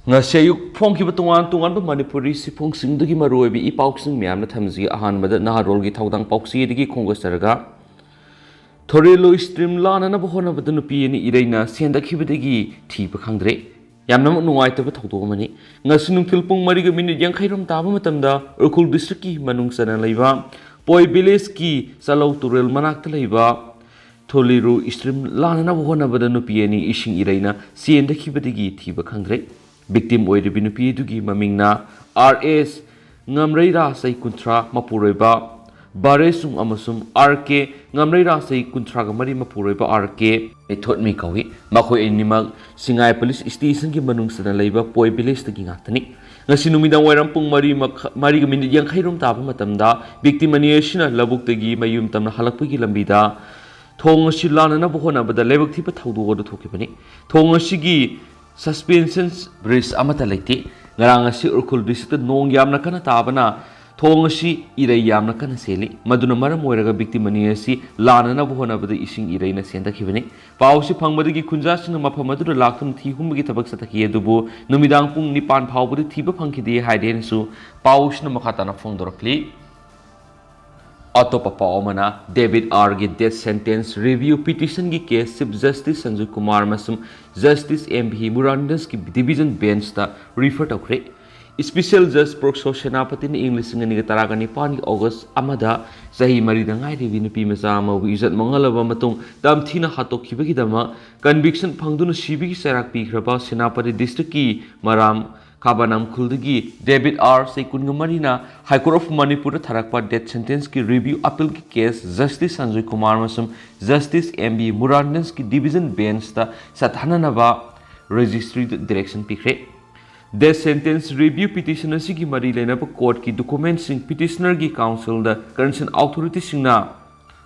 ngase yuk phongki batungan tungan ba manipuri si phongsing dagi maroi bi ipausing myam na thamji ahan bada naharol gi thaudang pauksi digi khongasarga thorelo stream lana na bohona bada nupi ni ireina sendakhi badagi thi ba khangdre yamna nuai ta ba thaudo mani ngasinung thilpung mari ga minute yang khairom ta ba matamda urkhul district ki manung sana leiba poi village ki salau turel manak ta leiba tholiru stream lana na bohona bada nupi ni ishing ireina sendakhi badagi thi ba khangdre victim oiribi nupi dugi mamingna RS ngamreira sai kuntra mapuroiba baresum amasum RK ngamreira sai kuntra ga mari mapuroiba RK ethot mi kawi makhoi animal singai police station gi manung sana leiba poi village tagi ngatani ngasi numidang wairam pung mari ga minute yang khairum ta ba matamda victim ani asina labuk tagi mayum tamna halakpu gi lambida thong asi lana na bohona bada lebak thi pa thaudu go thoki bani thong asi gi suspension bridge amata leiti ngarang asi urkhul district nong yamna kana tabana thong asi irei yamna kana seli maduna maram oiraga victim ani asi lana na bohona bada ising irei na senda khibani pausi phangmadagi khunja sing mafam adu lakhum thi humgi tabak sataki adubu numidang pung nipan phawbudi thiba phangkhide haiden su pausna makhata na phongdorakli Atopa paomana David R. Gi death sentence review petition gi case Chief Justice Sanjay Kumar masum Justice M.B. Murandans ki division bench ta refer tawkre Special Judge Prokso Senapati ni English ngani ga taraga ni pan August amada sahi mari da ngai revi nupi masa ma izat mangalaba matung dam thina hatokhiba gi dama conviction phangduna sibi gi sarak pi khraba Senapati district ki maram Kabanam Kuldagi David R. Sekungamarina High Court of Manipur Tharakpa death sentence ki review appeal ki case Justice Sanjay Kumar masum Justice M.B. Murandans ki division bench ta sathananaba registry direction pikre death sentence review petitioner si ki mari lena court ki documents sing petitioner ki council da concerned authority singna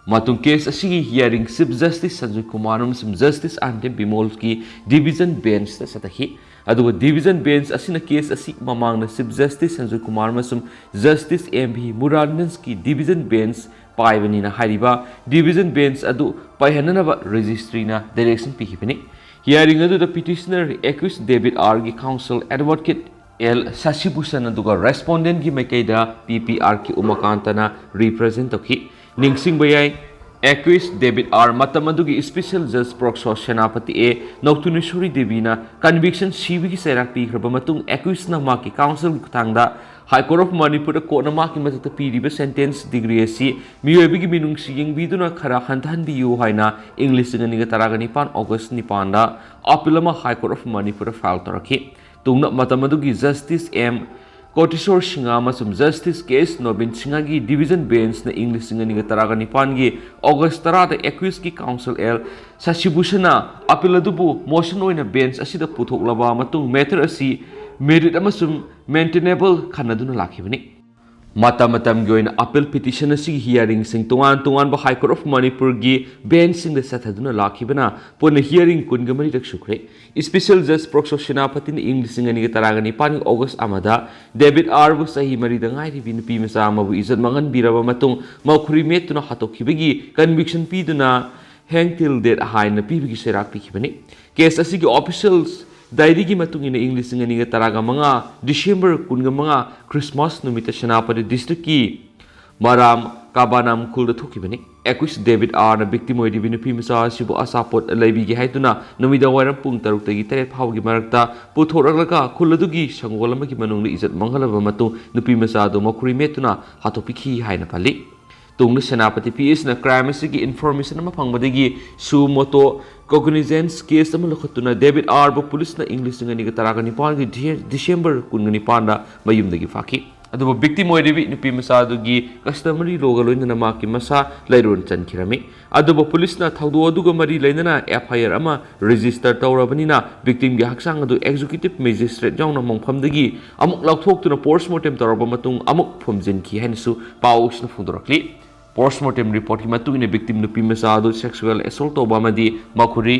matung case asigi hearing Chief Justice Sanjay Kumar masum Justice Ante Bimol ki division bench ta satahi aduga division bench asina case asi mamang na Chief Justice Sanjay Kumar masum Justice M.B. Murandans ki division bench paibani na hariba division bench adu paihanana registry na direction pihibani hearing adu the petitioner accused David R. Gi counsel advocate L. Sasibhusan aduga respondent gi maikaida PPR ki umakanta na represent toki ningsing bayai accused David R. Matamadugi Special Judge Prokso Senapati A. Noktunisuri Devina conviction CB ki serak pi matung accused na maki counsel tangda High Court of Manipur ko na maki matakta piriba sentence degree si miyobi gi minung siyeng biduna khara hantan biyu haina English ngani ga taraga nipan August nipanda apilama High Court of Manipur file toraki tungna matamadugi Justice M. Kotisor Singa masum Justice Case Nobin Singa gi division bench na English ngani ga taraga nipan gi August tarada accused ki counsel L. Sasibhushana apiladubu motion oina bench asida puthok matung matter asi merit amasum maintainable khanaduna lakhibani matam goin appeal petition asi hearing sing tungan ba High Court of Manipur gi bench sing the sathaduna lakhibana pon hearing kungamari rak sukre Special Judge Prokso Senapati ni English ngani ga taraga ni pan August amada David R. bu sahi mari da ngai ri pi masa ma bu izat mangan biraba matung makhuri metuna hatokhibagi conviction pi duna hang till date haina pi bigi serak pi khibani case asi gi officials Dairi gi matung ina English ngani ga taraga manga December kunga manga Christmas numita Senapati district ki maram kabanam khulda thokibani accused David R. na victim oi divinu pimasa sibu asapot leibi gi haituna numida waram pung taruk tagi tere phau gi marakta puthoraga khuladugi sangolama gi manung ni izat mangalaba matu nupi masa do makhuri metuna hatopikhi haina pali tungna Senapati PS na crime asigi information ama phangbadagi su moto cognizance case ama lokhatuna David R. bu police na English ngani ga taraga nipan gi December kungani panda mayumdagi faki aduba victim oiribi nupi masa dugi customary loga loina maki masa lairon chankhirami aduba police na thaudu aduga mari lainana FIR ama register tawrabanina victim gi haksang adu executive magistrate jawna mongphamdagi amuk laukthok tuna postmortem tawraba matung amuk phomjin ki hainsu paus na fundorakli postmortem report ki matung ina victim nupi masa adu sexual assault obamadi makhuri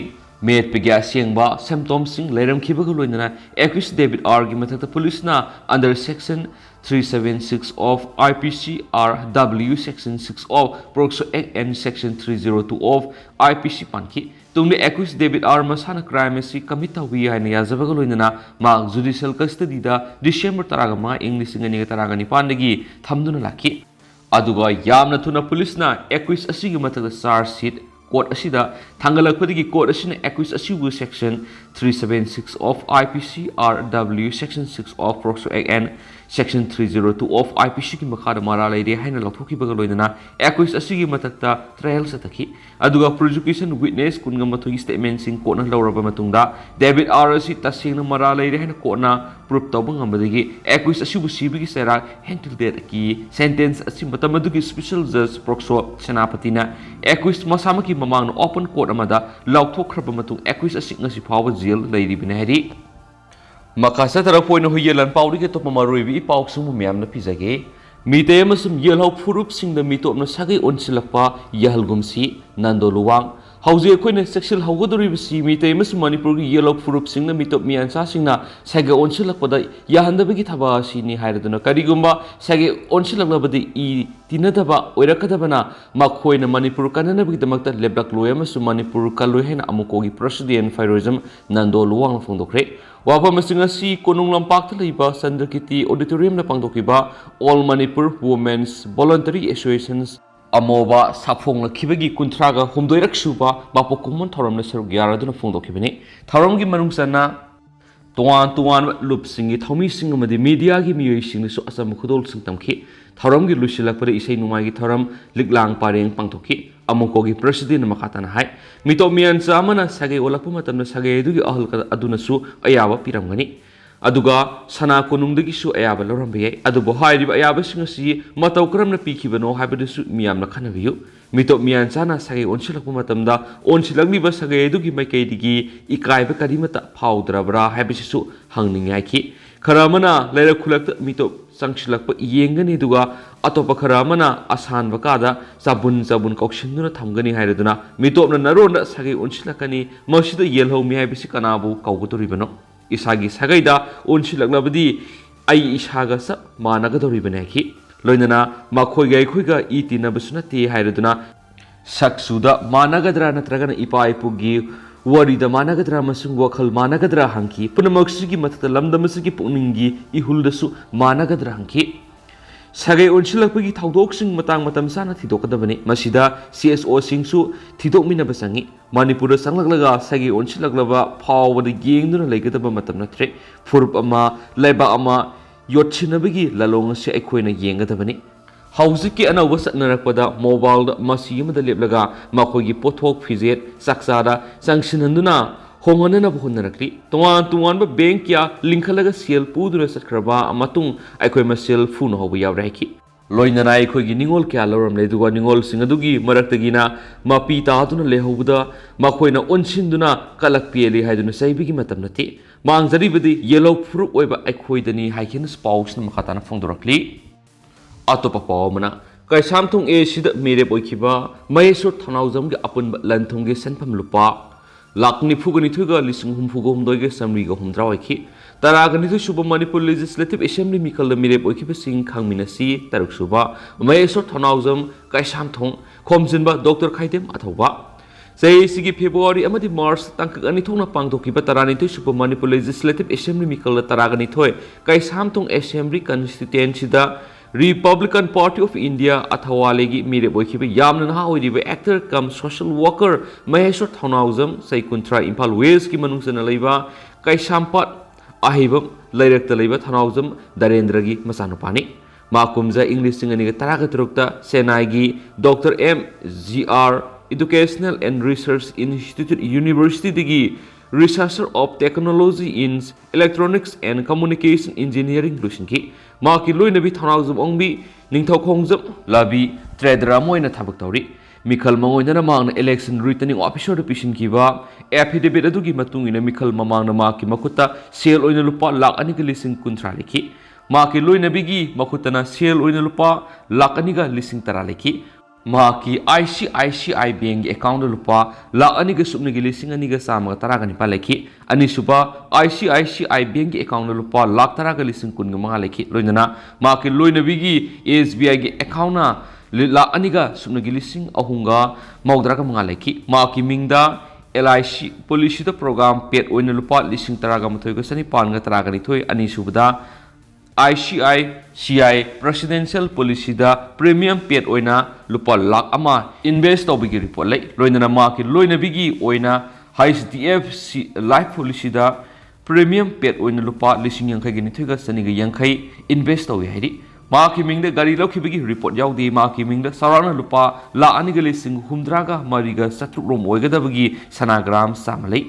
met pegya siengba symptoms sing leiram khibaga loinana accused David R. gi mathakta police na under section 376 of IPC RW section 6 of Prokso Act and section 302 of IPC panki तुंगने एक्विस David आर मसाना crime से commit तौबी हाइना याजबगा लोइनना मा जुडिशियल कस्टडी दा डिसेंबर 15 इंग 2015 थमदुना लाखी अदुगा यामना थुना पुलिसना एक्विस असिगी मतदा चार्ज शीट कोर्ट असिदा थांगलकपदगी कोर्ट असिना एक्विस असिबु section 376 of IPC RW section 6 of POCSO act and section 302 of IPC की मखादा मारा लेरे हाइना लौथोखिबगा लोइनना एक्विस असिगी मतकता ट्रायल सतखी अदुगा प्रोसिक्यूशन विटनेस कुनगा मथुगी स्टेटमेंट सिंग कोर्टना लौरबा मतुंगदा डेविड आर असि तसेंगना मारा लेरे हाइना कोर्टना प्रूफ तौबा ngambadagi एक्विस असिबु सिबिगी सेरा हेंटल डेट की सेंटेंस असि मतमदुगी स्पेशल जज प्रोक्सो सेनापतिना एक्विस मसामकी ममांग ओपन कोर्ट अमदा लौथोखरबा मतुंग एक्विस असि ngasi फाव जेल लैरिबिने हारि मखासा तरफ पोइनो हुयेलन पाउरी के तोप मरोइबी पाउक्सुम म्यामना पिजागे मीते मसुम येलहौ फुरुप सिंगदा मितोपना सागै ओनसिलकपा यहलगुमसी नंदोलुवांग हौजे अखोइना सेक्सुअल हौगदोरिबसी मीते मसुम मणिपुर की येलहौ फुरुप सिंगना मितोप मियानसा सिंगना सागे ओनसिलकपदा याहंदबगी थबा सिनी हाइरदुना करिगुम्बा सागे ओनसिलकलबदि इ तिनदबा ओइरकदबना मखोइना मणिपुर कननबगिदमक्ता लेब्लकलोय मसुम मणिपुर कलोय हेना अमुकोगी प्रेसिडेंट फाइरोजम नंदोलुवांग फोंदोखरे वाफम असी कोनुंग लंपाक लेबा चंद्रकिति ऑडिटोरियम पांगदोखिबा all Manipur women's voluntary associations अमोबा साफोंगलखिबगी कुंथ्रागा हुमदोइरक सुबा मापोकुमन थौरमना सरुक यारादुना फोंदोखिबनी थौरमगी मनुंगसना तोवान तोवान लुपसिंगी थौमीसिंग अमदि मीडियागी मियोइसिंगसु असम खुदोलसिंग तमखि थौरमगी लुसिलकपदे इसै नुमाइगी थौरम लिगलांग पारेंग पांगथोखि अमुकोगी प्रेसिडेंट मखाताना हाय मितो मियानचा अमना सागे ओलकपा मतमना सागे दुगी अहल अदुनसु अयाबा पिरमगनी अदुगा सना कोनुंगदगिसु अयाबा लौरमबे अदुबो हाइरिबा अयाबसिंग असि मतौ करमना पिखिबनो हाइबदसु मियामना खनबियु मितो मियानचाना सागे ओनसिलकपा मतमदा ओनसिलगलिबा सागे दुगी माइकैदिगी इकाइबा करिमता फाउद्रबरा हाइबसिसु हंगनिंगाइखि खरामना लेर खुलक मितो संगसिलकपा येंगनी दुगा अतोप खरामना आसान बकादा चाबुन कौशिंदुना थमगनी हाइरदुना मितोपना नरोना सागे ओनसिलकनी मसिदा येलहौ मिहाइबसि कनाबु कौगदोरिबनो इसागी सागैदा ओनसिलकलबदि आई इसागा स मानगदोरिबने खि लोइनना मखोइगा अखोइगा इ तिनबसु नते हाइरदुना सक्सुदा मानगदरा नत्रगना इपा इपुगी वारीदा मानगदरा मसुंग वखल मानगदरा हंकी पुनमक्सिगी मतता लमदमसिगी पुनिंगी इहुलदसु मानगदरा हंकी सागे ओनसिलकपगी थौदोकसिंग मतंग मतम साना थिदोकदबने मसिदा CSO सिंगसु थिदोकमिनबा संगी मणिपुर संगलगलगा सागे ओनसिलकलबा फावबदि गेंगदुना लेगदबा मतम नत्रे फुरुप अमा लेबा अमा योटसिनबगी ललोंगसे अखोइना येंगदबने हौजिकी अनौब सत्नरकपदा मोबाइल मसीमदा लेपलगा मखोगी पोथोक फिजेट सक्सादा संगसिनंदुना होंगनना बहुनरकली तोवान तोवान बैंक क्या लिंखलगा सेल पुदुना सत्खरबा अमतुंग अखोइ मसेल फुन होबा यावराइखि लोइनना अखोइगी निंगोल क्या लौरमले दुगा निंगोल सिंगदुगी मरक्तगिना मपी तादुना लेहौबदा मखोइना ओनसिनदुना कलक पेली हाइदुना सैबिगी मतम नते मांगजरिबदि येलो फ्रुप ओइबा अखोइदनी हाइकेनस पाउसना मखाताना फोंदोरकली अतोपा पावमना कैसामथुंग ए सिदा मिरेप ओइखिबा महेश्वर थनाउजमगे अपुनबा लनथुंगे सनफम लुपा लाख निफुगनिथुगा लिसिंग हुमफुगो हुमदोइगे समरिगा हुमद्रा ओइखि तरागनिथु सुबा मणिपुर लेजिस्लेटिव असेंबली मिकल मिरेप ओइखिबा सिंग खांगमिनसी तरुक सुबा महेश्वर थनाउजम कैसामथुंग खोमजिनबा डॉक्टर खाइदेम अथौबा सैसिगी फेब्रुवारी अमदि मार्च तंक अनिथोंना पांगदोखिबा तरानिथु सुबा मणिपुर लेजिस्लेटिव असेंबली मिकल तरागनिथोय कैसामथुंग असेंबली कॉन्स्टिट्यूएंसीदा रिपब्लिकन पार्टी ऑफ इंडिया अथवालेगी मिरेप ओइखिबा यामना नहा ओइरिबा actor cum social worker Maheshwar Thounaojam सैकुंथ्रा इम्फाल वेस्ट की मनुंगसना लैबा कैसामपाट अहिबम लैरक्ता लैबा थौनाउजम दरेंद्रगी मचानुपानी माकुमजा इंग्लिश सिंगनिगा तरागा तरुक्ता सेनाईगी doctor MGR educational and research institute university दिगी researcher of technology in electronics and communication engineering लुसिंकी माकी लोइनबी थौनाउजम ओंबी निंगथौखोंजम लाबी ट्रेडर अमोइना थबक तौरी मिखल मंगोइना मांगना इलेक्शन रिटर्निंग ऑफिसर पिसिनकिबा एफिडेविट अदुगी मतुंगिना मिखल ममांगना माकी मखुता सेल ओइना लुपा लाख अनिगा लिसिंग कुंथ्रा लिखि माकी लोइनबीगी मखुतना सेल ओइना लुपा लाख अनिगा लिसिंग तरा लिखि माकी ICICI बैंक अकाउंट लुपा लाख अनिगा सुबनिगी लिसिंग अनिगा सामगा तरागा निपा लेखि अनिसुबा ICICI बैंक अकाउंट लुपा लाख तरागा लिसिंग कुनगा मंगा लेखि लोइनना माकी लोइनबीगी SBI गी अकाउंट लाख अनिगा सुबनिगी लिसिंग अहुंगा मौद्रागा मंगा लेखि माकी मिंगदा LIC policy da program pet oina lupa lising taraga mathoi ko sani pan ga taraga ni thoi ani subda ICI presidential policy da premium pet oina lupa lakh ama invest tobigi report lai loina ma ki loina bigi oina HDF life policy da premium pet oina lupa lising yang kai ni thoi ga sani ga yang kai invest towi hairi ma ki ming da gari lokhi bigi report yaw di ma ki ming da sarana lupa la ani ga lising humdra ga mari ga satruk rom oiga da bigi sanagram samalai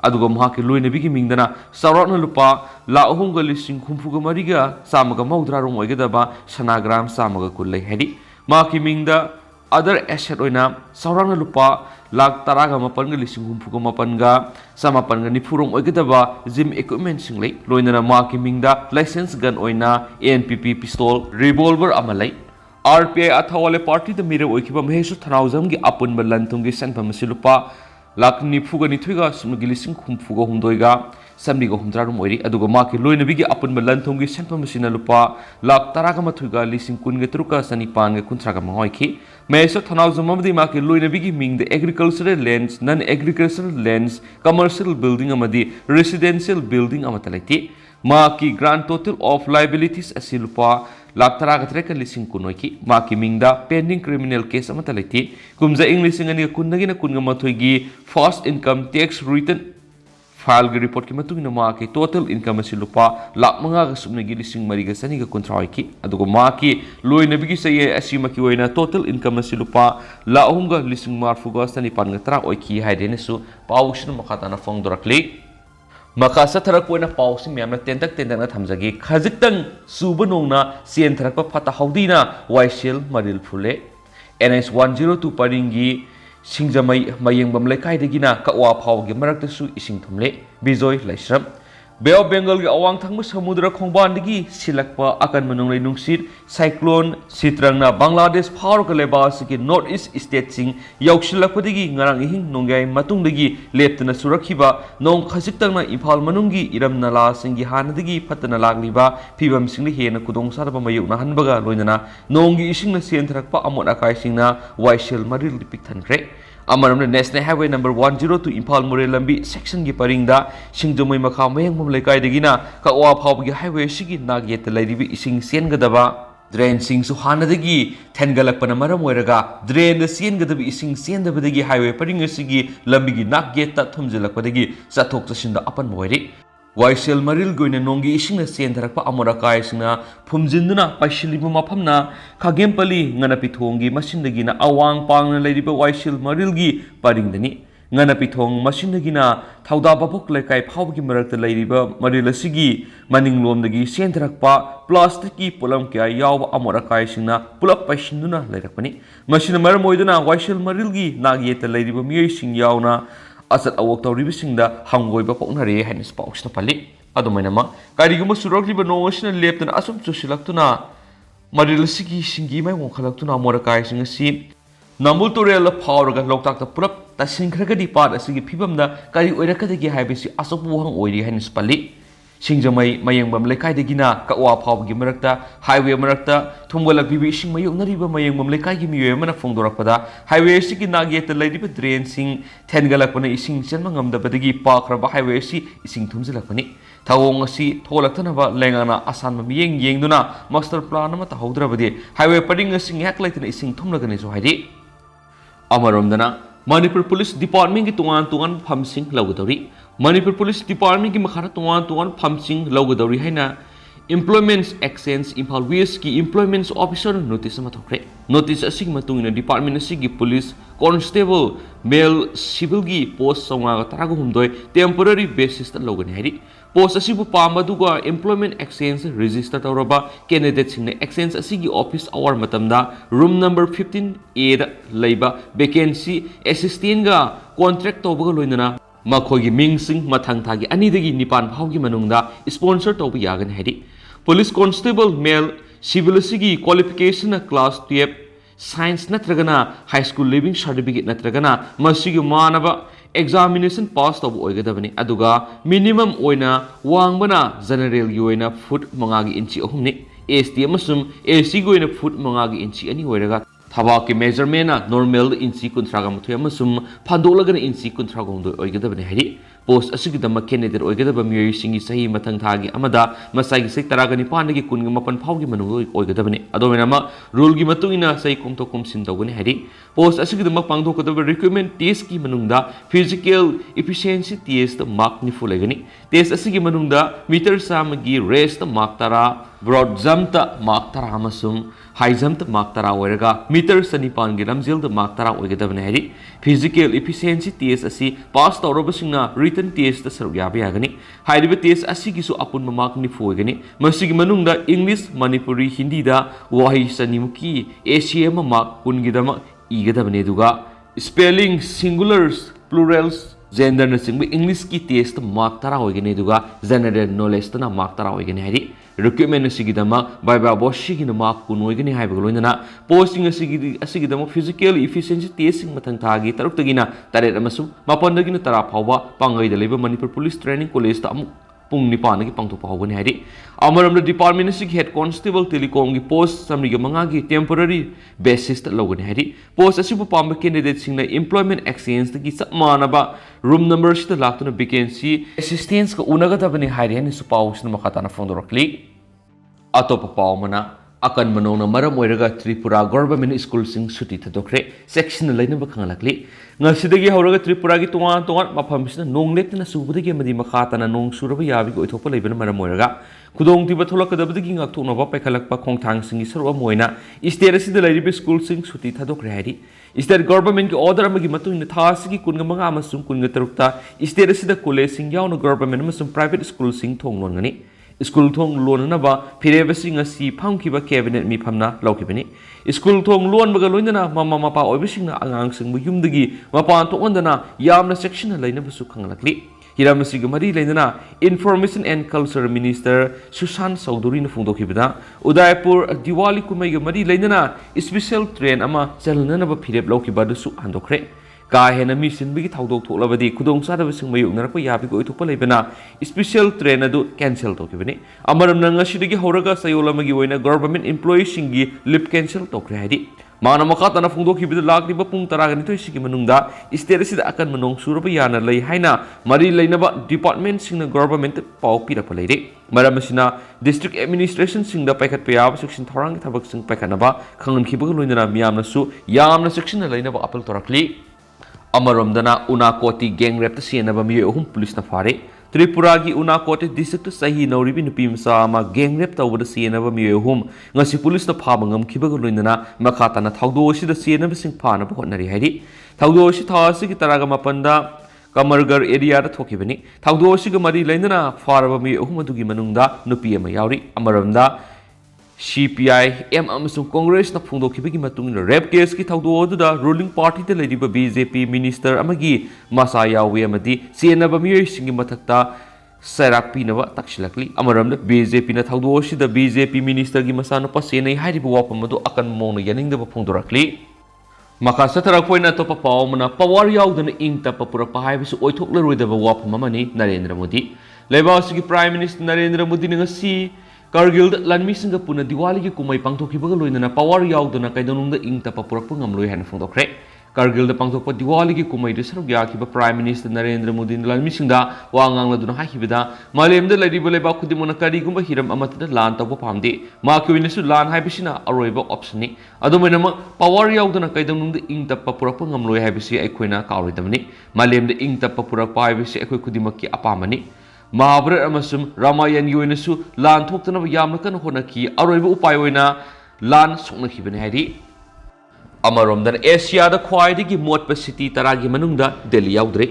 aduga ma ki loina bigi ming da na sarana lupa la ahum ga lising humfu ga mari ga samaga maudra rom oiga da ba sanagram samaga kulai hairi ma ki ming da other asset oina sarana lupa lakh taraga mapan ga lising humfu ga mapan ga samapan ga nipurong oiga da ba gym equipment sing lai loina na ma ki ming da license gun oina ANPP pistol revolver amalai RPI athawale party da Mirep Oikhiba mehesu thanauzam gi apun balan thung gi senpam silupa lakh nifu ga nithuiga sumgi lising humfu ga humdoi ga samni ga humdra rum oiri aduga ma ki loina bigi apun balan thung gi senpam sina lupa lakh taraga mathuiga lising kun ga truka sani pan ga kuntra ga mangoi ki mehesu thanauzam amadi ma ki loina bigi ming the agricultural lands non agricultural lands commercial building amadi residential building amatalati ma ki grand total of liabilities asilupa lakh taraga treka lising kunoi ki ma ki mingda pending criminal case amatalati kumza english ngani kunnagi na kunga mathoi gi first income tax return file gi report ki matugina ma ki total income asilupa lakh manga ga sumna gi lising mari ga sani ga kuntroi ki adugo ma ki loina bigi saye asima ki oina total income asilupa la ahum ga lising marfu ga sani pan ga tra oiki haidene su pawshin makata na fong dorakli makasa tharak poina pawsi myamna tentak na thamjagi khajitang subonongna sien tharakpa phata haudina waisel maril phule NS 102 paringi singjamai mayengbam lekai degina kawa phawgi marakta su ising thumle bijoy laisram Bay of Bengal gi awang thangma samudra khongban digi silakpa akan manung lai nungsit cyclone sitrangna Bangladesh phawr ka leba siki north east state sing yauksilakpa digi ngarang ihing nongai matung digi leptana surakhiba nong khajik tangna Imphal manunggi iram nala singi hana digi phatana lagliba phibam singli hena kudong sarba mayukna hanbaga loinana nonggi isingna sentharakpa amot akai singna waisel maril dipik thankre Amaramna National Highway number 102 Imphal Mure Lambi section gi paringda singjumai makha mayang mum lekai degina ka wa phawgi highway sigi nagyet lairibi ising sengadaba drain sing su hanadagi thengalakpana maram oiraga drain da sengadaba ising sendabadagi highway paringa sigi lambi gi nagyet ta thumjilakpadagi chathok chasinda apan moiri Waisel maril goina nongi isingna sentharakpa amorakai singna phumjinduna paisilibu mafamna khagempali ngana pithongi masindagina awang pangna leiriba waisel marilgi paringdani ngana pithong masindagina thauda babok lekai phawgi marakta leiriba maril asigi maninglomdagi sentharakpa plastic ki polam kya yawa amorakai singna pulap paisinduna leirakpani masina maramoiduna waisel marilgi nagyeta leiriba miyai sing yauna asat awak tawribisingda hangoiba poknare hanis pausna pali adumainama kariguma surokriba nongosina leptana asum chusilaktuna marilsigi singi mai wonkalaktuna morakai singasi namul torel phawraga loktakta purap tasingkragadi part asigi phibamda kari oirakadagi haibisi asopu hang oiri hanis pali singjamai mayengbam lekai degina kawa phawgi marakta highway marakta thumgalak bibi sing mayuk nariba mayengbam lekai gi miyoy mana phongdorakpada highway sigi nagyeta leiriba drain sing thengalakpana ising chenma ngamdabadagi pakraba highway si ising thumjilakpani thawong asi tholaktanaba lengana asan miyeng yengduna master plan ama tahaudrabadi highway paring sing hak laitana ising thumlagani so haidi amaromdana Manipur Police Department ki tungan phamsing laugadori Manipur Police Department ki makhara tungan phamsing laugadori haina Employment Exchange Imphal West ki Employment Officer notice ma thokre notice asig matungina department asigi police constable male civil gi post songa taraga humdoi temporary basis ta logani hairi post asibu pamaduga employment exchange register tawraba candidate singna exchange asigi office hour matamda room number 15A da leiba vacancy assistant ga contract tawbaga loinana makhogi mingsing mathang thagi ani dagi nipan phawgi manungda sponsor tawbi yagan hairi police constable male civil asigi qualification class 12 science natragana high school living certificate natragana masigi manaba examination pass tawbu oigadabani aduga minimum oina wangbana general gi oina foot manga gi inchi ahumni ST amasum AC gi oina foot manga gi inchi ani oiraga ꯊꯕꯥꯛꯀꯤ ꯃꯦꯖꯔꯃꯦꯟꯅ ꯅꯣꯔꯃꯦꯜꯗ inch 35 ꯑꯃꯁꯨꯡ ꯐꯥꯟꯗꯣꯛꯂꯒꯅ inch 36 ꯑꯣꯏꯒꯗꯕꯅꯤ ꯍꯥꯏꯔꯤ ꯄꯣꯁ ꯑꯁꯤꯒꯤꯗꯃꯛ candidate ꯑꯣꯏꯒꯗꯕ ꯃꯤꯑꯣꯏꯁꯤꯡꯒꯤ ꯆꯍꯤ ꯃꯊꯪ ꯊꯥꯒꯤ ꯑꯃꯗ ꯃꯁꯥꯒꯤ ꯆꯍꯤ 19ꯗꯒꯤ 28 ꯐꯥꯎꯒꯤ ꯃꯅꯨꯡꯗ ꯑꯣꯏꯒꯗꯕꯅꯤ ꯑꯗꯨꯃꯥꯏꯅꯃꯛ ꯔꯨꯜꯒꯤ ꯃꯇꯨꯡ ꯏꯟꯅ ꯆꯍꯤ ꯈꯣꯝꯗꯣꯛ ꯈꯣꯝꯖꯤꯟ ꯇꯧꯒꯅꯤ ꯍꯥꯏꯔꯤ ꯄꯣꯁ ꯑꯁꯤꯒꯤꯗꯃꯛ ꯄꯥꯡꯊꯣꯛꯀꯗꯕ ꯔꯤꯀ꯭ꯔꯨꯠꯃꯦꯟ ꯇꯦꯁꯀꯤ ꯃꯅꯨꯡꯗ ꯐꯤꯖꯤꯀꯦꯜ ꯏꯐꯤꯁꯤꯌꯦꯟꯁꯤ ꯇꯦꯁꯇ ꯃꯥꯔꯛ 90 ꯂꯩꯒꯅꯤ ꯇꯦꯁ ꯑꯁꯤꯒꯤ ꯃꯅꯨꯡꯗ ꯃꯤꯇꯔ 100ꯒꯤ ꯔꯦꯁꯇ ꯃꯥꯔꯛ 10 ꯕ꯭ꯔꯣꯗ ꯖꯝꯞꯇ ꯃꯥꯔꯛ 10 ꯑꯃꯁꯨꯡ हाई जम्प मार्क 10 होगा मीटर 9 की लमजेल मार्क 10 होगदबने है फिजिकल इफिशिएंसी टेस्ट असी पास तौरबसिंगना रिटन टेस्ट सरुक याबे यागनी हाइरिबे टेस्ट असी किसु अपुन मार्क 90 होगनी मसिगी मनुंगदा इंग्लिश मणिपुरी हिंदी दा वाही सनिमुकी एसीएम मार्क 10 गिदमा इगदबने दुगा स्पेलिंग सिंगुलर्स प्लूरल्स जेंडर नसिंग इंग्लिश की टेस्ट मार्क 10 होगनी दुगा जनरल नॉलेज तना मार्क 10 होगनी है रिक्रूटमेंट असिगिदमा बाइबा बोसिगिना मार्क 10 होगनी हाइबग लोइनना पोस्टिंग असिगिदमा फिजिकल इफिशिएंसी टेस्टिंग मथंग थागी तरुक्तगिना तरेट अमसु मापनदगिना तरा फावबा पांगैदा लेबा मणिपुर पुलिस ट्रेनिंग कॉलेज ता अमु पुंग 9 की पांगथोक पावगनी हाइरि अमरम डिपार्टमेंट असिगी हेड कांस्टेबल टेलीकॉम की पोस्ट समरिग मंगा की टेम्पररी बेसिस ता लगनी हाइरि पोस्ट असिबु पांबा कैंडिडेट सिंगना एम्प्लॉयमेंट एक्सचेंज की चमानबा रूम नंबर सिदा लाक्तुना वैकेंसी असिस्टेंस का उनगदबनी हाइरि हनि सुपाउसना मखाताना फोंदोरक्ली अतोप पावमना अकन मनोना मरम ओइरगा त्रिपुरा गवर्नमेंट स्कूल सिंग सुटी थदोखरे सेक्शन लैनब खंगलकली ngasiदगी हौरगा त्रिपुरा की तोंगान तोंगान मफमसिना नोंग लेप्तना सुबदगी मदि मखाताना नोंग सुरबा याबी ओइथोप लेबना मरम ओइरगा खुदोंग तिबा थोलकदबदगी ngakthoknaba paikhalakpa khongthang singi sarwa moina state असिदा लैरिबे स्कूल सिंग सुटी थदोखरे हाइरि स्टेट गवर्नमेंट की ऑर्डर अमगी मतुंग थासिगी 15 अमसुंग 13 ता स्टेट असिदा कॉलेज सिंग यावना गवर्नमेंट अमसुंग प्राइवेट स्कूल सिंग थोंग लोनगनी स्कूल थोंग लोननबा फिरेबसिंग असि फामखिबा कैबिनेट मिफमना लौखिबनी स्कूल थोंग लोनबगा लोइनना ममा मपा ओइबसिंगना आंगांगसिंग युमदगी मपान थोंगना यामना सेक्शन लैनबसु खंगलकली हिरामसिग मरी लैनना information and culture minister Sushant Chaudhary ने फोंदोखिबदा उदयपुर दिवाली कुमैग मरी लैनना स्पेशल ट्रेन अमा चलननबा फिरेब लौखिबदसु हंदोखरे का हेना मिसिनबगी थाउदोक थोलबदी खुदोंग चादबसिंग मयुनरप याबिग ओइथोप लेबना स्पेशल ट्रेन अदु कैंसिल तोखिबनी अमरम नंगसिदगी हौरगा सयोलमगी ओइना गवर्नमेंट एम्प्लॉई सिंगी लिप कैंसिल तोखरे हाइदि माना मखाताना फोंदोखिबदा लाक्लिबा पुंग 12 सिगी मनुंगदा स्टेट असिदा अकन मनोंग सुरबा याना लೈ हाइना मरी लैनबा डिपार्टमेंट सिंगना गवर्नमेंट पाव पिरप लैरे मरम असिना डिस्ट्रिक्ट एडमिनिस्ट्रेशन सिंगदा पाइखत पयाब सेक्शन थौरांग थबक सिंग पाइखनबा खंगनखिबगा लोइनना मियामनसु यामना सेक्शन लैनबा अपल तोरकली अमरमदना उनाकोटी गैंग रेप सेनब मियो अहुम पुलिस न फारे त्रिपुरा की उनाकोटी डिस्ट्रिक्ट सही नौरिबी नुपी मसा अमा गैंग रेप तौबद सेनब मियो अहुम ngasi पुलिस न फाब ngamkhibaga loinana makhatana thaudo asida senab sing phana ba hotnari hairi thaudo asi thasi की तरागा मपंदा कमरगर एरिया दा थोखिबनी थौदो asiga mari lainana faraba mi अहुम अदुगी मनुंगदा नुपी अमा यावरी अमरमदा CPI M अमसुंग कांग्रेस न फोंदोखिबगी मतुंग रेप केस की थौदो अदुदा रूलिंग पार्टी दा लेरिबा BJP मिनिस्टर अमगी मसा यावे अमदी सेनब मियोय सिंगी मथक्ता सैराक पीनबा तक्सिलकली अमरमदा BJP न थौदो असिदा BJP मिनिस्टर की मसानो पसेनै हारिबा वापम मदु अकन मोंग यानिंगदबा फोंदोरकली मखा सथरकपोइना तोपा पावमना पावर याउदना इंग तप पुरपा हाइबसु ओइथोक्लरोइदबा वापम अमनी नरेंद्र मोदी लेबासगी प्राइम मिनिस्टर नरेंद्र मोदी नगसी कारगिल लानमी सिंग पुना दिवाली की कुमई पांथोखिबगा लोइनना पावर याउदना कैदनुंगदा इंग तप पुरकपा ngamloi हाना फोंदोखरे कारगिल दा पांथोकपा दिवाली की कुमई दे सरुक याखिबा प्राइम मिनिस्टर नरेंद्र मोदी लानमी सिंगदा वांगांगलादुना हाखिबदा मालेमदा लैरिबा लेबा खुदिमोना करिगुंबा हिरम अमतदा लान तौबा पामदे माखिविनसु लान हाइबिसिना अरोइबा ऑप्शननी अदुमैनम पावर याउदना कैदनुंगदा इंग तप पुरकपा ngamloi हाइबिसि अखोइना काउरिदमनी मालेमदा इंग तप पुरकपा हाइबिसि अखोइ खुदिमकि अपामनी महाभारत अमसुम रामायण की ओइनसु लान थोक्तनबा यामना कन होनकी अरोइबा उपाय ओइना लान सोंनखिबने हाइरि अमरोमदन एशियादा ख्वाइदगी मोटपा सिटी 10 की मनुंगदा दिल्ली याउद्रे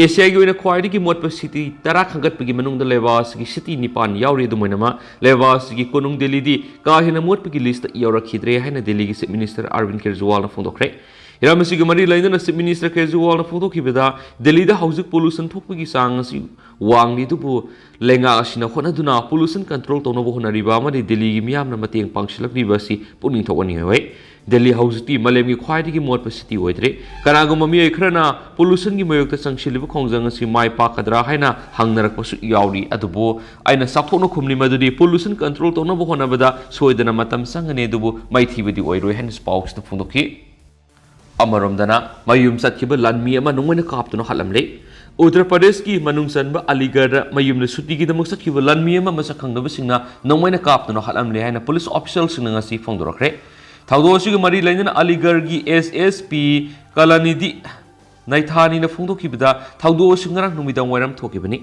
एशिया की ओइना ख्वाइदगी मोटपा सिटी 10 खंगतपगी मनुंगदा लेबासगी सिटी 9 याउरे दुमैनमा लेबासगी कोनुंग दिल्ली दी काहेना मोटपगी लिस्ट याउरखिद्रे हाइना दिल्ली की चीफ मिनिस्टर अरविंद केजरीवाल न फोंदोखरे हिरामसिग मरी लैनना चीफ मिनिस्टर केजरीवाल न फोंदोखिबदा दिल्ली दा हौजिक पोल्यूशन थोकपगी चांग असि वांगली दुबु लेंगा असिना होनदुना पोल्यूशन कंट्रोल तौनबो होनरिबा अमदि दिल्ली की मियामना मतेंग पांगसिलकरिबा असि पुनिंग थोकनि होय Delhi hausti malem gi khwai gi mot city oidre kanagum mi ekhrana pollution gi mayok ta changshilib khongjang asi mai pa kadra haina hangnarak pasu yauri adubo aina sakhona khumni madudi pollution control tona bo hona bada soidana matam sangane dubu mai thibidi oiroi hen spokes na phungdoki Amaromdana mayum satkiba lanmi ama nungmena kaptuna halamle Uttar Pradesh ki manungsanba Aligarh mayum na suti gi damak satkiba lanmi ama masakhangdaba singna nungmena kaptuna halamle haina police officials singna ngasi phongdorakre Thaudosi gi mari lainana Aligarh gi SSP Kalanidi Naithani na phongdokibada thaudosi ngarang numidang wairam thokibani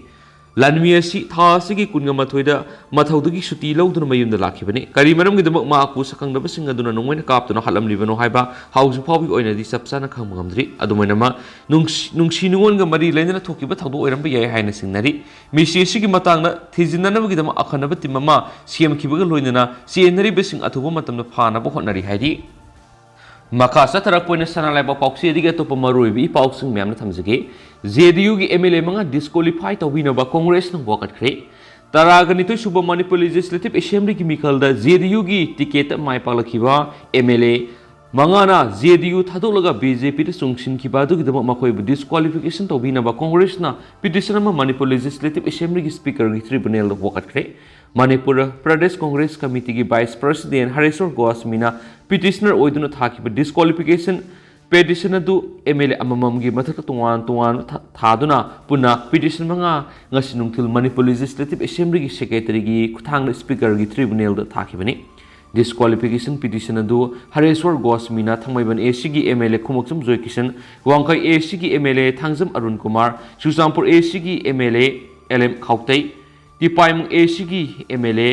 Lanmi asi thasi gi kunga mathoida mathaudagi suti lawduna mayumda lakhibani kari maram gi damak ma aku sakhangdaba singa duna nongmena kaptuna halamlibano haiba hausu phawi oina di sapsana khangmamdri adumaina ma nungsi nungon ga mari lainana thokiba thaudo oiramba yai haina singnari misi asi gi matangna thijinanaba gi damak akhanaba timama CM kibaga loinana CNRI besing athuba matamna phana bo hotnari haidi Makasa tarak poina sana laiba pauksi diga to pamaroi bi pauksing memna thamjage JDU gi MLA manga disqualify tawina ba Congress nang bokat khre taragani to suba Manipur Legislative Assembly gi mikalda JDU gi ticket mai palakhiba MLA mangana JDU thadolaga BJP te sungshin khiba du gi dama makoi bu disqualification tawina ba Congress na petition ma Manipur Legislative Assembly gi speaker gi tribunal lo bokat khre Manipur Pradesh Congress Committee ki Vice President Hareswar Gosmina petitioner oiduna thakiba disqualification petition adu MLA amamam gi mathak tungan thaduna puna petition manga ngasi nungthil Manipur Legislative Assembly gi secretary gi kuthang speaker gi tribunal da thakibani disqualification petition adu Hareswar Gosmina thangmaiban AC gi MLA Khumuksum Joykishan Wangkai AC gi MLA Thangjam Arun Kumar Chusampur AC gi MLA LM Khautai Tipaimung AC gi MLA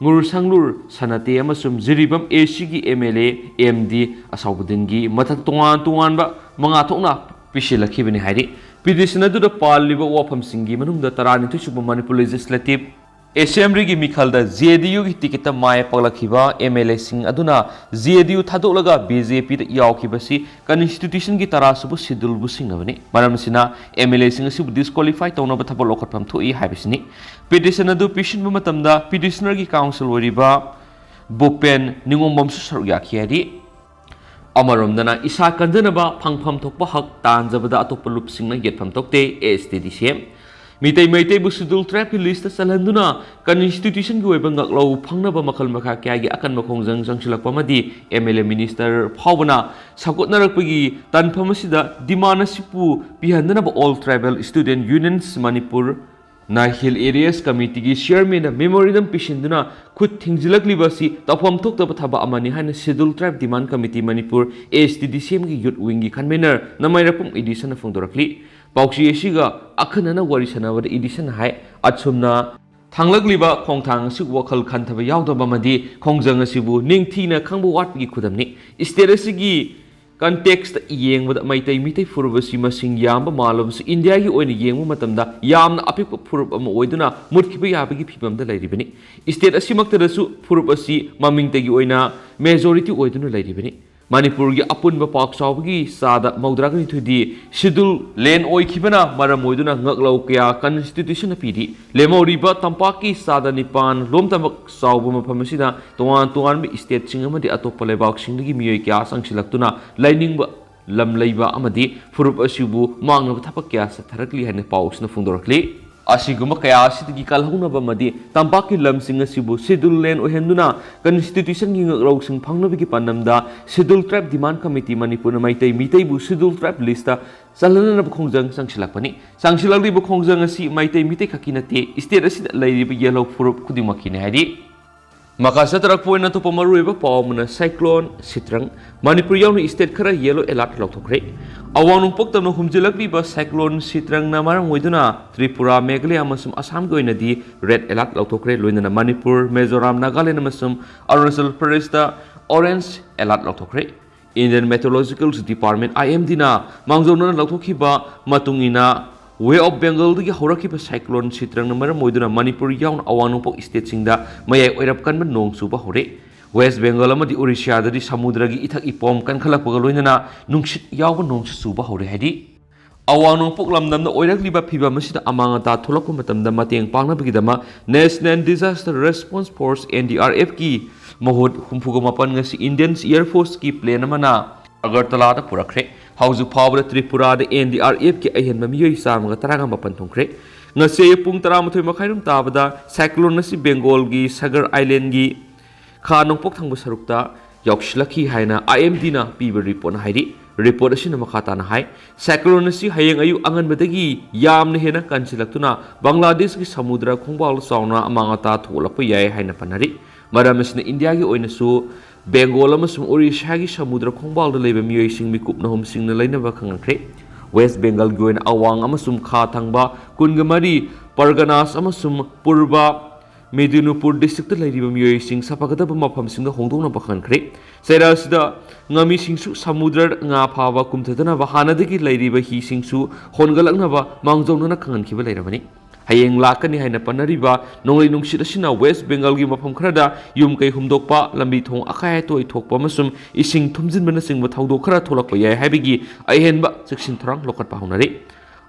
Ngur Sanglur Sanate amasum Jiribam AC gi MLA MD Asawbudin gi mathak tungan ba manga thokna pisilakibani hairi petition adu da palliba wafam singi manungda tarani tu suba Manipur Legislative Assembly gi mikhalda JDU gi ticket mai paglakhiba MLA sing aduna JDU thadolaga BJP da yaukibasi constitution gi tarasubu schedule bu singnabani maramsina MLA sing asibu disqualify tawna ba thabal lokhatpam thoi haibisini petition adu pishin bu matamda petitioner gi council wariba Bopen Ningombam su saru yakhiari Amaromdana isa kanjanaba phangpham thokpa hak tanjabada atop lup singna yetpham tokte STDCM Mitai bu schedule trap list salanduna constitution gi oiba ngaklo phangnaba makhal makha kya gi akan makhongjang jangsilakpa madi MLA minister phawna sakotnarakpagi tanphamasida dimana sipu pihandana all tribal student unions Manipur Nahil Areas Committee gi chairman memorandum pishinduna khut thingjilaklibasi si tafam thoktaba thaba amani haina schedule tribe demand committee Manipur STDCM gi youth wing gi convener namairapum edition phongdorakli Pauksi esiga akhanana wari sanawada edition hai achumna thanglakliba khongthang sik wakhal khanthaba yawdaba madi khongjang asibu ningthina khangbu watgi khudamni state asigi context yengwada maitai mitai furubasi masing yamba malabsu India gi oina yengmu matamda yamna apik furub ama oiduna mutkhiba yabagi phibamda lairibani state asimaktarasu furub asi mamingtagi oina majority oiduna lairibani Manipur gi apunba pak sawgi sada maudragani thudi schedule len oikhibana maram oiduna ngaklau kya constitution pidi lemoriba tampaki sada nipan lomtamak sawbu maphamasida tuan bi state singamadi atoppa lebak singdagi miyoi kya sangsilaktuna lainingba lamleiba amadi furup asibu mangna thapak kya satharakli hane pausna phungdorakli asiguma kaya asidagi kalhaunaba madi tampaki lamsing asibu schedule len ohenduna constitution gi ngakrau sing phangnabigi panamda schedule tribe demand committee Manipur maitai mitai bu schedule tribe lista salana khongjang sangsilakpani sangsilakli bu khongjang asi maitai mitai khakinate state asida lairiba yellow furup khudimakine haidi Makasa tarak poina to pamaruiba pawmuna cyclone sitrang Manipur yauni state khara yellow alert lokthokre awang poktamna humjilakli ba cyclone sitrang na marang oiduna Tripura Meghalaya amasum Assam gi oina di red alert lokthokre loinana Manipur Mizoram Nagaland amasum Arunachal Pradesh da orange alert lokthokre Indian Meteorological Department IMD na mangjona lokthokhiba matungina Way of Bengal dagi haurakhiba cyclone sitrang na maram oiduna Manipur yaun awang state singda mayai oirap kanba nong suba hore West Bengal amadi Orissa dadi samudra gi ithak ipom kan khalakpaga loinana nungsit yawba nong suba hore hadi awang lamdamna oirakliba phiba masida amanga ta tholakpa matamda mateng pangnabagidama National Disaster Response Force NDRF ki mahut humpuga mapan ngasi Indian Air Force ki plane amana Agartala da purakre hauju phawra Tripura da NDRF ki ahen mamiyoi samga taranga mapan thongkre ngase pung 13 makhairum tabada cyclone nasi Bengal gi Sagar Island gi kha nongpok thangbu sarukta yaukshilaki haina IMD na piba report hairi report asina makhata na hai cyclone nasi hayeng ayu angan badagi yamne hena kansilaktuna Bangladesh gi samudra khongbal sauna amangata tholakpa yai haina panari maram asina India gi oinasu Bengal amasung Orissa gi samudra khongbal da leba miyoi sing mikup na hom sing na lainaba khangakre West Bengal gi oina awang amasum kha thangba kungamari Parganas amasum Purba Medinupur district da laiba miyoi sing sapagada ba mafam sing da hongdong na bakhankre Serasida ngami singsu samudra nga phawa kumthadana ba hanadagi laiba hi singsu hongalakna ba mangjong na khangan khiba lairabani hayeng lakani haina panariba nonglei nungsit asina West Bengal gi mafam khrada yum kai humdokpa lambi thong akhai toi thokpa masum ising thumjin bana sing ba thawdo khara tholakpa yai habigi aihenba seksin thrang lokat pa honari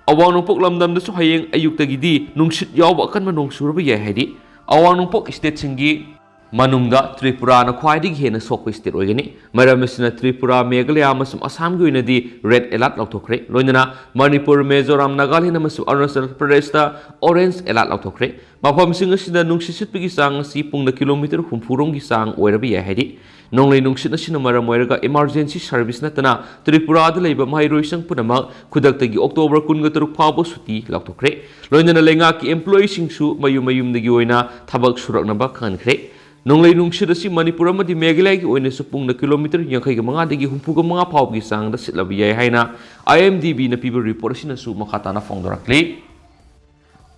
awang nongpok lamdam da su hayeng ayuktagi di nungsit yawba kan ma nong surba yai haidi awang nongpok state singi manungda Tripura na khwaidigi hena sokpa state oigani maramasina Tripura Meghalaya amasum Assam gi oinadi red alert lauthokre loinana Manipur Mizoram Nagaland amasum Arunachal Pradesh da orange alert lauthokre mafam sing asida nungsit sitpigi sang si pungna kilometer 60 gi sang oirabi yai haidi nonglei nungsit asina maram oiraga emergency service natana Tripura da leiba mairoi sang punama khudaktagi October 13 phawbo suti lauthokre loinana lenga ki employee singsu mayum dagi oina thabak suraknaba khankhre nonglei nungsit asi Manipur amadi Meghalaya gi oina su pungna kilometer 65 dagi 65 phawgi sang da sitlabi yai haina IMDb na piba report asina su makhata na phongdorakli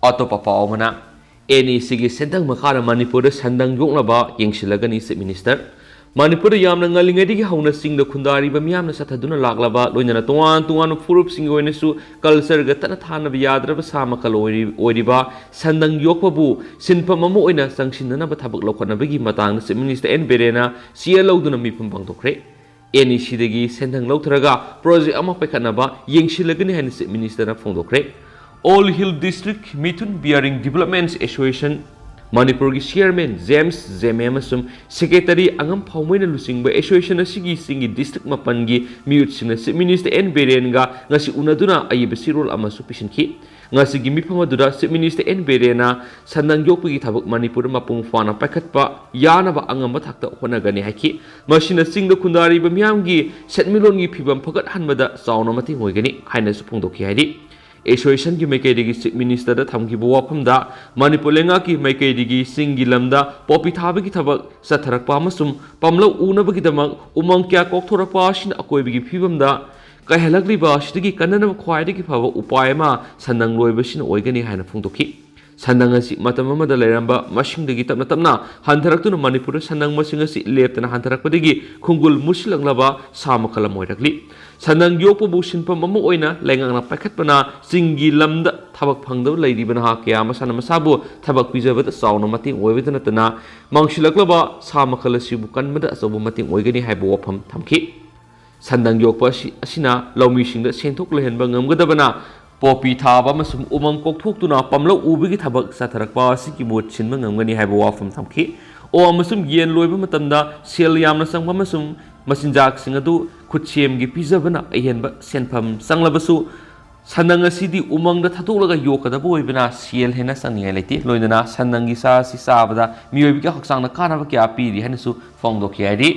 atopa pawmana NEC gi sendang makhara Manipur da sandang yoknaba yengsilagani Chief Minister Manipur yamna ngalingadi gi hauna singda khundari ba miyamna sathaduna laglaba loinana tuan furup sing oinesu culture ga tana thana ba yadraba sama kalori oiriba sandang yokpabu sinpam amu oina sangsinna ba thabak lokhana bagi matang Chief Minister N Berena CL loduna mipam bangtokre NEC dagi sendang lauthraga project ama paikhatna ba yengsilagani han Chief Minister na phongdokre All Hill District Mithun Bearing Development Association Manipur gi chairman James Amasum secretary angam phawmoina lusingba association asigi singi district mapangi miut singna Chief Minister N Berenga ngasi unaduna ayiba sirol amasu pisinki ngasi gi miphamadura Chief Minister N Berena sandang yokpigi thabak Manipur mapung fana pakhatpa yanaba angamba thakta honagani haki mashina singda khundari ba miyamgi setmilon gi phibam phagat hanbada chauna mati moigani haina su phongdoki haidi Association ki maikaidigi Chief Minister da thamgibu wafamda Manipur lenga ki maikaidigi singi lamda popi thabagi thabak satharakpa amasum pamlau unabagi damak umang kya kokthorapa shin akoibigi phibamda kahelakliba shidigi kanana khwaidigi phaba upayama sandang loibasin oigani haina phongdoki sandang asi matam amada leiramba masingdagi tapna hantharaktuna Manipur sandang masing asi leptana hantarakpadigi khungul musilanglaba samakala moirakli sandang yokpabu sinpam amu oina lengangna pakhatpana singi lamda thabak phangdaba leiribana ha kya masana masabu thabak pijabada sauna mating oibadana tana mangsilaklaba samakala sibu kanmada asabu mating oigani haibo wafam thamki sandang yokpa asina laumi singda senthok lehenba ngamgadabana popi thaba masum umang kokthokuna pamlau ubigi thabak satharakpa asiki mot sinma ngamgani haibo wafam thamki o amasum yen loiba matamda sel yamna sangba masum masinjak singadu khutchem gi pijabana ahenba senpham sanglabasu sandang asidi umang da thatolaga yokada boibana sel hena sangngai leti loinana sandang gi sa si sabada miyobi ka haksangna kanaba kya piri hanasu phongdoki haidi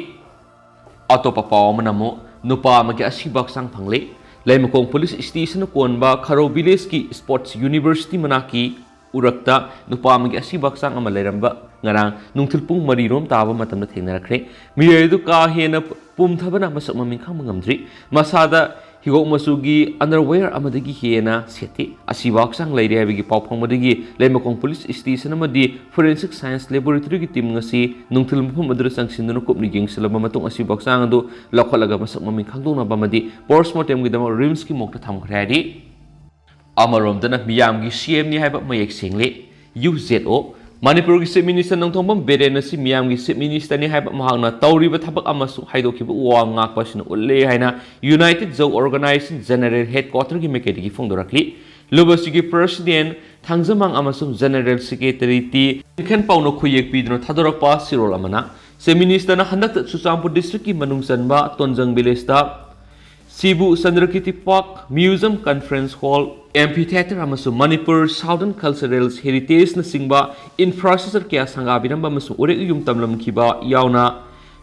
atopa pawmanamo nupa magi asibak sang phangle Laimakong Police Station konba Kharo Village ki Sports University manaki urakta nupamagi asibak sang ama leiramba ngarang nungthil pung 3 rom taba matamna thengnarakre miyedu ka hena pumthabana masak maming khang mangamdri masada higok masugi underwear amadagi hena seti asibak sang leire habigi paw phangmadagi Laimakong Police Station amadi Forensic Science Laboratory ki team ngasi nungthil mphum adra sangsinna kopni gengselaba matung asibak sang adu lakhalaga masak maming khangdona bamadi postmortem gi dama rims ki mokta thamkhreadi amaromdana miyam gi CM ni haiba mayek single UZO Manipur gi Chief Minister nangthongbam Berena si miyam gi Chief Minister ni haiba mahangna tawriba thabak amasu haidokiba wa ngakpa sin ulle haina United Zoo Organization General Headquarter gi mekedi gi phongdorakli lubasi gi President Thangjamang amasum General Secretary ti khen pauno khuyek pidno thadorakpa sirol amana se minister na handak Chuchampur district ki manung sanba Tonjang village da Sibu Chandrakirti Park Museum Conference Hall Amphitheater amasu Manipur Southern Cultural Heritage na singba infrastructure kya sangabinam amasu ore yum tamlam khiba yauna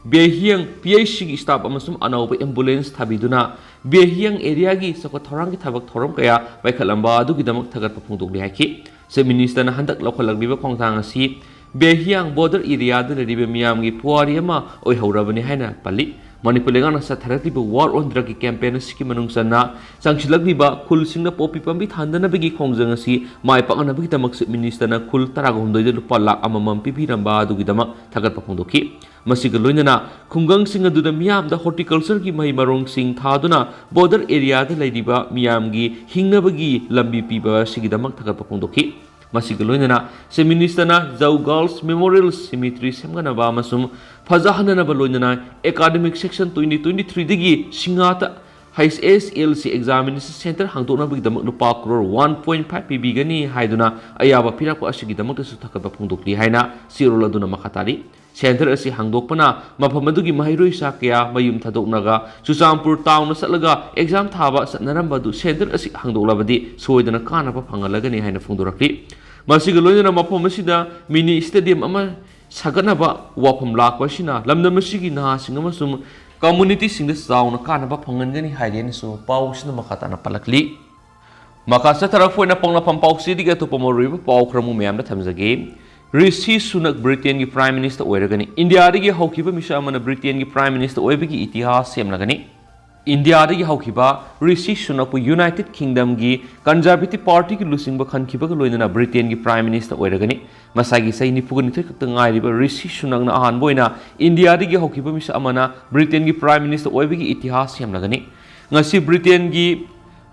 Behiang PHC gi staff amasum anauba ambulance thabiduna Behiang area gi sako thorang gi thabak thorom kaya baikhalamba adu gi damak thagat phongdok li haki se minister na handak lokhalak biba khongthang asi Behiang border area da ribe miyam gi puari ama oi haurabani haina pali Manipur lengan sa tharatiba war on drug campaign siki manung sanna sangsilagbiba khul singna popi pambi thandana bigi khongjang asi mai pangana bigi tamak minister na khul taragomdoi de lupa lak amamam pipi ramba adu gi damak thagat phongdoki masiga loinana khungang sing adu da miyam da horticulture gi mai marong sing thaduna border area da leidiba miyam gi hingnabagi lambi piba sigi damak thagat phongdoki masiga loinana se minister na Jau Girls Memorial Cemetery semgana ba masum phajahana ba loinana academic section 2023 digi singata HSLC examination center hangdokna bagi damak lupa crore 1.5 PB gani haiduna ayaba pirakwa asigi damak su thakaba phongdokli haina sirol aduna makhatari center asi hangdokpana mafam adugi mahairoi sa kya mayum thadoknaga Chuchampur town satlaga exam thaba satnaramba du center asi hangdoklabadi soidana kana pa phangalagani haina phongdorakli masiga loinana mafam asida mini stadium ama saganaba wafam lakpasina lamdam asigi na singama sum community sing the sound kana ba phangangani haiden so pausna makhatana palakli makasa tarafoi na pangna pam pausi diga to pomori pau khramu meyam da thamjage Rishi Sunak Britain ki Prime Minister oiragani India dagi haukiba misa amana Britain ki Prime Minister oibagi itihas semnagani India dagi haukiba Rishi Sunak pu United Kingdom gi Conservative Party ki lusingba khankiba loinana Britain ki Prime Minister oiragani masagi sai nipugani thak ngai riba Rishi Sunak na ahan boina India dagi haukiba misa amana Britain ki Prime Minister oibagi itihas semnagani ngasi Britain gi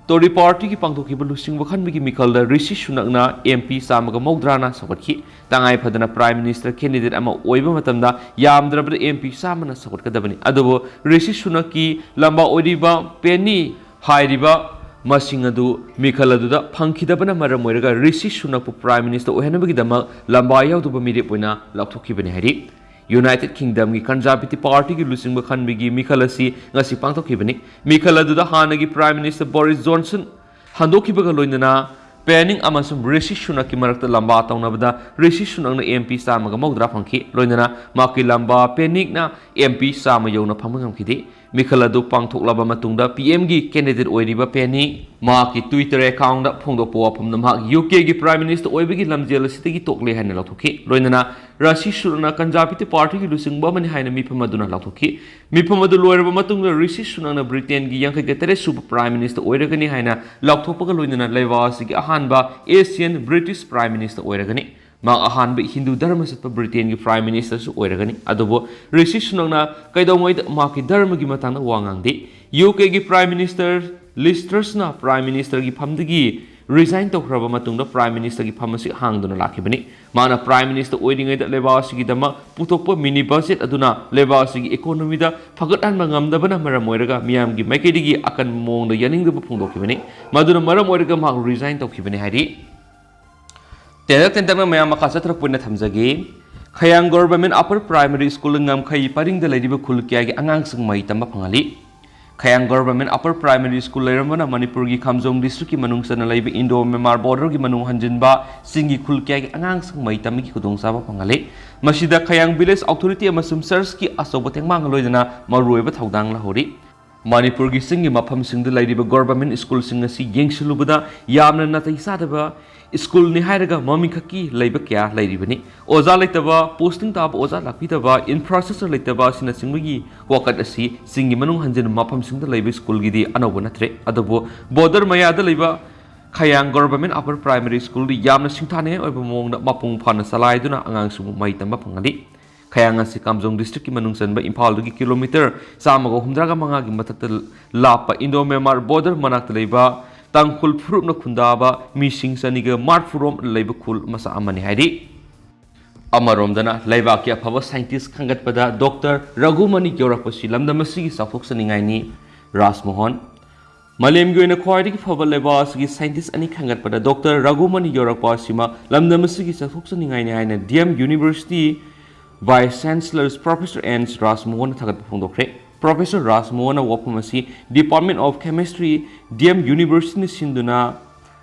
Tory Party ki pangthokiba lusing wakhan bigi mikal da Rishi Sunak na MP samaga maudrana sakotki tangai phadana Prime Minister candidate ama oiba matamda yamdrabda MP samana sakotkadabani adobo Rishi Sunak ki lamba oiriba penny hairiba masing adu mikal adu da phangkhidabana maram oiraga Rishi Sunak pu Prime Minister ohenabagi dama lamba yauduba Mirep oina lakthokibani hari United Kingdom ki Conservative Party ki lusing bakhan bigi mikhalasi ngasi pangthokibani mikhaladu da hanagi Prime Minister Boris Johnson handokibaga loinana planning amasum Rishi Sunak ki marakta lamba tawnabada Rishi Sunak na MP samaga mawdra phangki loinana maki lamba panic na MP sama yona phamangam khidi mikhaladu pangthoklaba matungda PM gi candidate oiriba penny maki Twitter account da phongdokpo wafamna mak UK gi Prime Minister oibagi lamjel asitagi tokle haina lathokhi loinana Rishi Sunak Conservative Party ki lusingba mani haina mifamaduna lathokhi mifamadu loiraba matungda Rishi Sunak na Britain gi yangkai tere super Prime Minister oiragani haina lathokpaga loinana leibasi gi ahanba Asian British Prime Minister oiragani mak ahanba Hindu dharma satpa Britain gi Prime Minister su oiragani adobo Rishi Sunak na kaidongoi maki dharma gi matangna wangangde UK gi Prime Minister Liz Truss na Prime Minister gi phamdagi resign tokhraba matungda Prime Minister gi phamasi hangduna lakhibani mana Prime Minister oiringai da lebasi gi dama putokpa mini budget aduna lebasi gi economy da phagat an ngamdabana maram oiraga miyam gi maikedi akan mongda yaningda phungdokibani maduna maram oiraga mak resign tokibani hari Tera tentang maya makasa terpuna thamjage Khayang Government Upper Primary School ngam khai paring da laidiba khul kya gi angang sang mai tamba phangali Khayang Government Upper Primary School leirambana Manipur gi Khamjong district ki manung sana laiba Indo Myanmar border gi manung hanjinba singi khul kya gi angang sang mai tammi ki khudong saba phangali masida Khayang village authority amasum sirs ki asoba tengmang loidana maruiba thaudang lahori Manipur gi singi mafam singda laidiba government school sing asi yengsilubada yamna natai sadaba school ni hairaga mami khaki leiba kya lairibani oza leitaba posting tab oza lakpitaba infrastructure leitaba sina singmagi wakat asi singi manung hanjin mafam singda leiba school gidi anoba natre adobo border maya da leiba Khayang Government Upper Primary School di yamna singthane oiba mongda mapung phana salai duna angang sumu mai tamba phangali Khayang asi Kamjong district ki manung sanba Imphal gi kilometer samago humdraga manga gi matakta lapa Indo Myanmar border manakta leiba tangkhul phrup na khundaba mising saniga mart furom leiba khul masa amani hairi amaromdana leiba ki aphaba scientist khangatpada Dr. Raghumani Gyorapasi lamdamasi gi safok saningai ni Rasmohan Malem gi na khwaidi ki phaba leiba asigi scientist ani khangatpada Dr. Raghumani Gyorapasi ma lamdamasi gi safok saningai ni haina DM University Vice Chancellor Professor N. Rasmohan Thagat Pongdokre. Professor Rasmohan Wapamasi, Department of Chemistry, DM University Sinduna,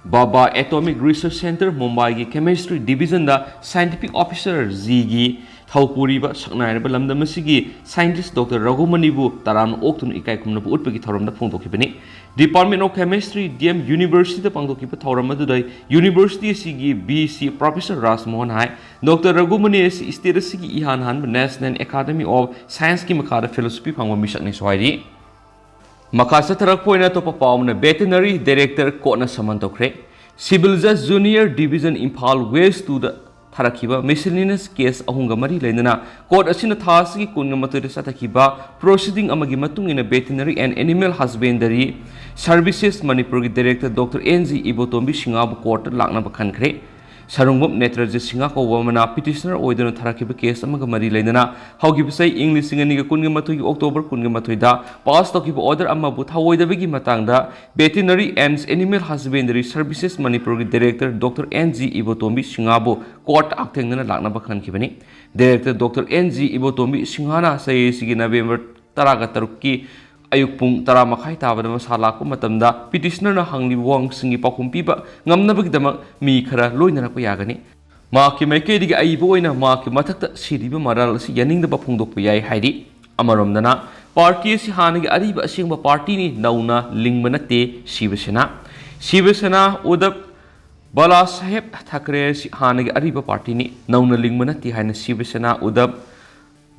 Baba Atomic Research Center, Mumbai Chemistry Division da Scientific Officer Zigi, Thaupuriba, Saknairaba Lamdamasigi, Scientist Dr. Raghumanibu, Taran Oktun Ikaikumna Utpaki Thoram the Pongdokipani. Department of Chemistry, DM University the Pangdokipa Thoramadudai, University Sigi, BC Professor Rasmohan Hai, Dr. Raghumani State Sigi Ihan Han, National Academy of Science Kimakada Philosophy Pangwa Mishakni Swadi. Makasa Tarak Poina Topa Paumna, Veterinary Director Kona Samantokre, Civil Judge Junior Division Impal West to the Tarakiba, miscellaneous case Ahungamari Lenana, Court Asina Tasi Kungamatu Satakiba, proceeding Amagimatung in a veterinary and animal husbandry services Manipur Director Dr. NZ Ibotombi Shingabu Court Lakna Bakankre. Sarungum Netraji Singako Womana petitioner Oidon Tarakiba case Amagamari Lenana, how give say English singing Kungamatu October Kungamatuida, passed to keep order Amabut, how the Bigi Matanga, veterinary and animal husbandry services Manipur Director Dr. NZ Ibotombi Singabo, court acting in Lakna Bakan Kibani. Director Dr. NZ Ibotombi Singana says in November Taragataruki. Ayuk pung tara makai tawa dama salah ko matamda petitioner na hangli wong singi pakum piba ngam na bagdama mi khara loy na ko yagani ma ki mai ke diga ai boy na ma ki mathak ta siri ba maral si yaning da ba phung dok yai haidi amarom dana party si hanagi ari ba sing ba party ni nauna ling manate Shivasena udap Bala Sahib Thakre si hanagi ari ba party ni nauna ling manate haina Shivasena udap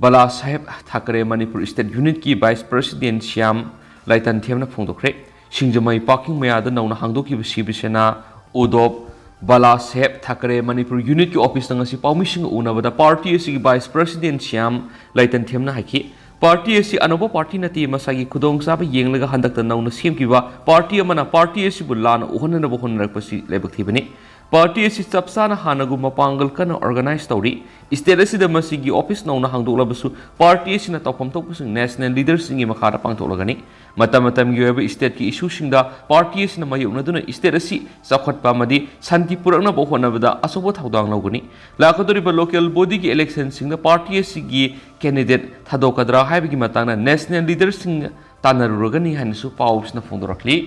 Bala Sahib Thakre Manipur State Unit ki Vice President Shyam Laitan Thiamna Phongdokre Singjamai Parking Mayada Nauna Hangdoki Shivasena Udop Bala Sahib Thakre Manipur Unit ki office na ngasi pawmising unabada party si Vice President Shyam Laitan Thiamna haiki party si anoba party nati masagi khudong saba yenglaga handakta nauna semkiba party amana party si bulana uhonna bo honrakpasi lebak thibani party si chapsana hanagu mapangal kana organize tawri state si da masigi office nauna hangdokla basu party si na tawpam tokpusing national leaders singi makhara pangtholagani matam gi web state ki issue singda party si na mayukna duna state si sakhatpa madi santi purakna bo honabada asobo thaudang logani lakadori ba local body ki election singda party si gi candidate thadokadra haibigi matangna national leaders sing tanaruragani hanisu paus na phongdorakli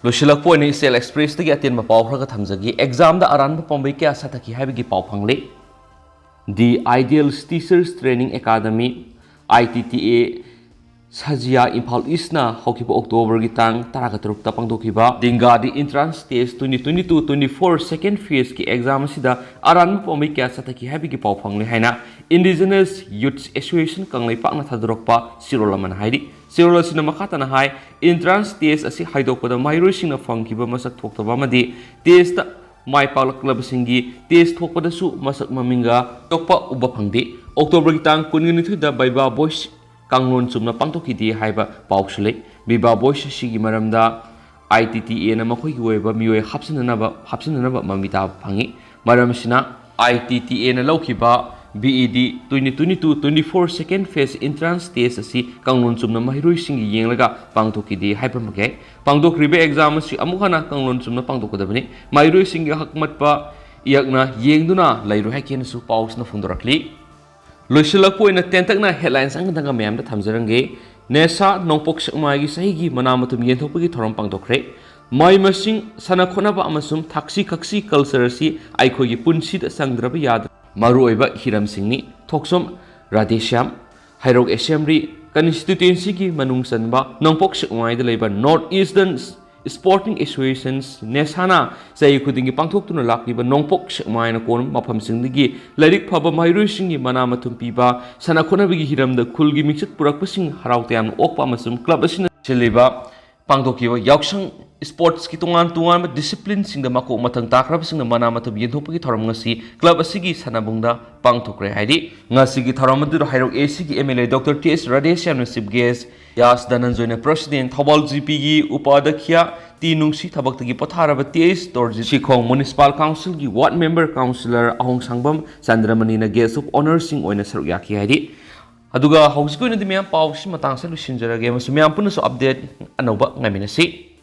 Loshilak po ni Sel Express tagi atin mapaw hraga thamjagi exam da aran pambai kya sataki haibigi paw phangle The Ideal Teachers Training Academy ITTA Sajia Impal East na hokiba October gitang taragatruk ta pangdokiba dinga di entrance test 2022-24 second phase ki exam sida aran pambai kya sataki haibigi paw phangle haina Indigenous Youth Association kanglai pakna thadrokpa sirolaman haidi Sirol sina makata na hai entrance test asi haidokpada mairoi singna phangkiba masak thoktaba madi test mai palak club singi test thokpada su masak maminga tokpa uba phangdi October gitang 19 da baiba boys kanglon chumna pangtoki di haiba pausule biba boys sigi maramda ITTA na makhoi gi weba mioi hapsinana mamita phangi maram sina ITTA na lokhiba BED 2022-24 second phase entrance test asi kanglon chumna mahiroi singi yenglaga pangtoki di hypermage pangdokribe exam asi amukhana kanglon chumna pangdokodabani mahiroi singi hakmatpa yakna yengduna lairu haken su paus na fundorakli loisilakpo ina tentakna headlines angdanga mayam da thamjarange nesa nongpok sakmagi sahigi manamatum yenthokpagi thoram pangdokre mai masing sana khonaba amasum thaksi khaksi culture asi aikhogi punsi da sangdraba yad maruoiba hiram singni thoksom radeshyam hairok assembly constituency ki manung sanba nongpok sakmai da leiba North Eastern Sporting Associations nesana sai khudingi pangthok tuna lakliba nongpok sakmai na kon mafam singdigi larik phaba mairoi singi manamatum piba sana khonabigi hiram da khulgi mixit purakpasing harautyan okpa masum club asina cheliba pangdokiwa yaksang sports ki tungan discipline singda mako matang takrab singda manamatum yenthokpagi thoram ngasi club asigi sanabungda pangthokre haidi ngasi gi thoram adu hairok AC gi MLA Dr. TS Radeshyam Nasib Ges Yas Dananjoyna President Thobal GP gi upadakya ti nungsi thabaktagi patharaba TS Torji Sikhong Municipal Council gi ward member councillor Ahong Sangbam Chandramani na guest of honor sing oina saruk yaki haidi aduga hausikoi na di miyam pawsi matang sa lusinjarage masu miyam puno so update anoba ngaminasi